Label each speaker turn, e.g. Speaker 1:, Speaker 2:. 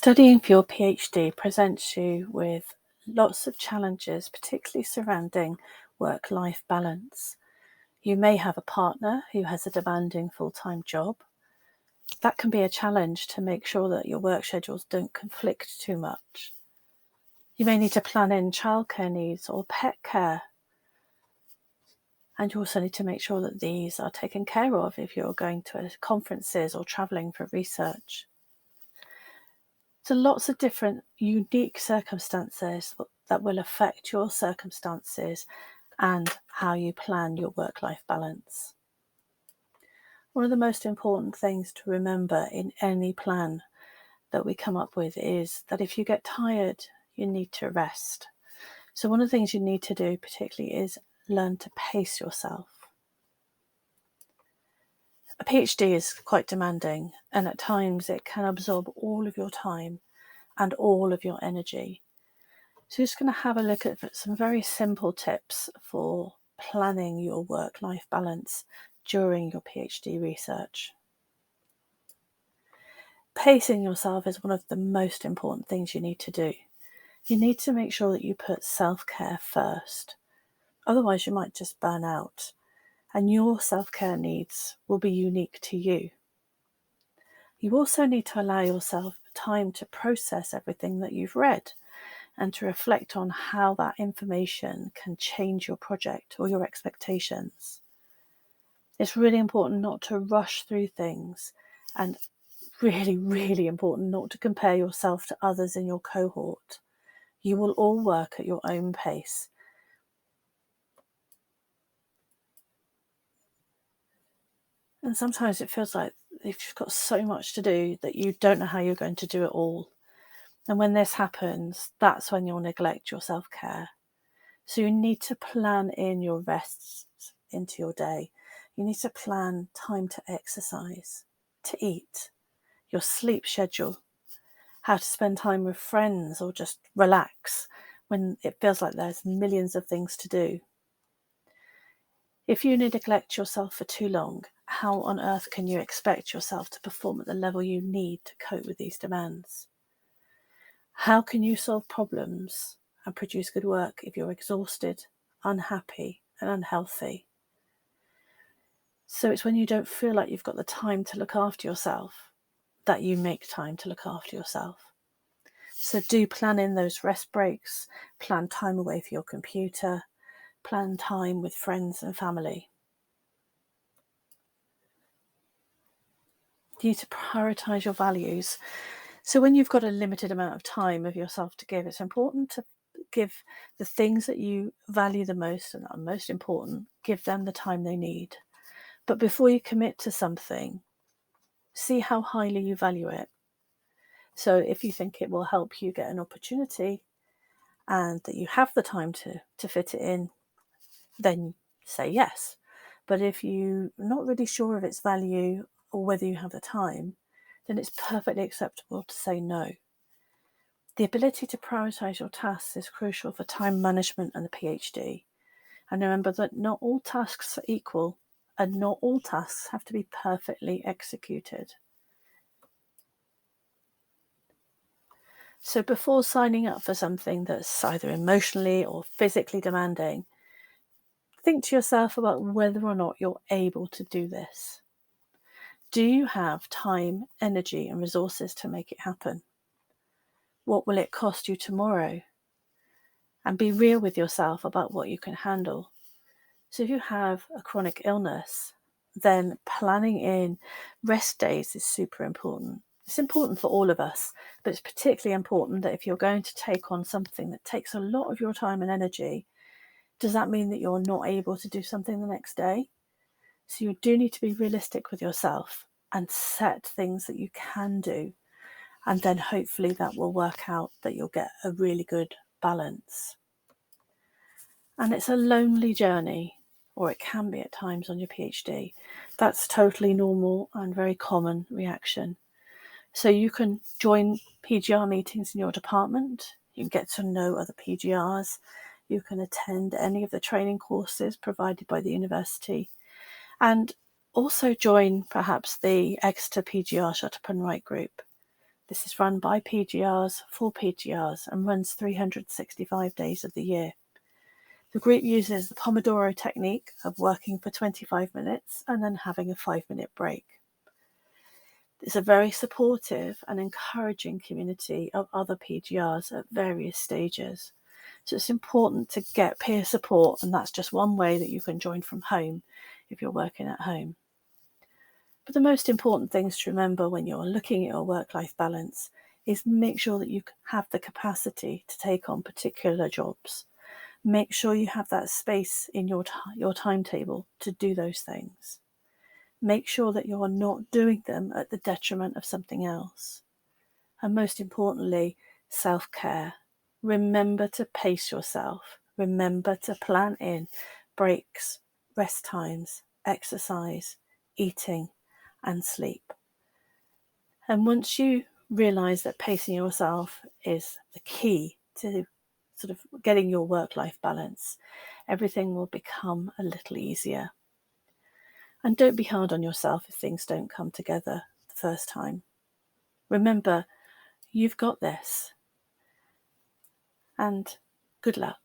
Speaker 1: Studying for your PhD presents you with lots of challenges, particularly surrounding work-life balance. You may have a partner who has a demanding full-time job. That can be a challenge to make sure that your work schedules don't conflict too much. You may need to plan in childcare needs or pet care. And you also need to make sure that these are taken care of if you're going to conferences or traveling for research. So lots of different unique circumstances that will affect your circumstances and how you plan your work-life balance. One of the most important things to remember in any plan that we come up with is that if you get tired, you need to rest. So one of the things you need to do particularly is learn to pace yourself. A PhD is quite demanding, and at times it can absorb all of your time and all of your energy. So just going to have a look at some very simple tips for planning your work-life balance during your PhD research. Pacing yourself is one of the most important things you need to do. You need to make sure that you put self-care first. Otherwise, you might just burn out, and your self-care needs will be unique to you. You also need to allow yourself time to process everything that you've read and to reflect on how that information can change your project or your expectations. It's really important not to rush through things, and really, really important not to compare yourself to others in your cohort. You will all work at your own pace. And sometimes it feels like you've got so much to do that you don't know how you're going to do it all. And when this happens, that's when you'll neglect your self-care. So you need to plan in your rests into your day. You need to plan time to exercise, to eat, your sleep schedule, how to spend time with friends or just relax when it feels like there's millions of things to do. If you neglect yourself for too long, how on earth can you expect yourself to perform at the level you need to cope with these demands? How can you solve problems and produce good work if you're exhausted, unhappy, and unhealthy? So it's when you don't feel like you've got the time to look after yourself that you make time to look after yourself. So do plan in those rest breaks, plan time away for your computer, plan time with friends and family. You need to prioritize your values. So when you've got a limited amount of time of yourself to give, it's important to give the things that you value the most and that are most important, give them the time they need. But before you commit to something, see how highly you value it. So if you think it will help you get an opportunity and that you have the time to fit it in, then say yes. But if you're not really sure of its value or whether you have the time, then it's perfectly acceptable to say no. The ability to prioritize your tasks is crucial for time management and the PhD. And remember that not all tasks are equal, and not all tasks have to be perfectly executed. So before signing up for something that's either emotionally or physically demanding, think to yourself about whether or not you're able to do this. Do you have time, energy, and resources to make it happen? What will it cost you tomorrow? And be real with yourself about what you can handle. So if you have a chronic illness, then planning in rest days is super important. It's important for all of us, but it's particularly important that if you're going to take on something that takes a lot of your time and energy, does that mean that you're not able to do something the next day? So you do need to be realistic with yourself and set things that you can do. And then hopefully that will work out that you'll get a really good balance. And it's a lonely journey, or it can be at times on your PhD. That's totally normal and very common reaction. So you can join PGR meetings in your department. You can get to know other PGRs. You can attend any of the training courses provided by the university. And also join perhaps the Exeter PGR Shut Up and Write group. This is run by PGRs for PGRs and runs 365 days of the year. The group uses the Pomodoro technique of working for 25 minutes and then having a 5-minute break. It's a very supportive and encouraging community of other PGRs at various stages. So it's important to get peer support, and that's just one way that you can join from home if you're working at home. But the most important things to remember when you're looking at your work-life balance is make sure that you have the capacity to take on particular jobs. Make sure you have that space in your timetable to do those things. Make sure that you're not doing them at the detriment of something else. And most importantly, self-care. Remember to pace yourself. Remember to plan in breaks, rest times, exercise, eating, and sleep. And once you realize that pacing yourself is the key to sort of getting your work-life balance, everything will become a little easier. And don't be hard on yourself if things don't come together the first time. Remember, you've got this. And good luck.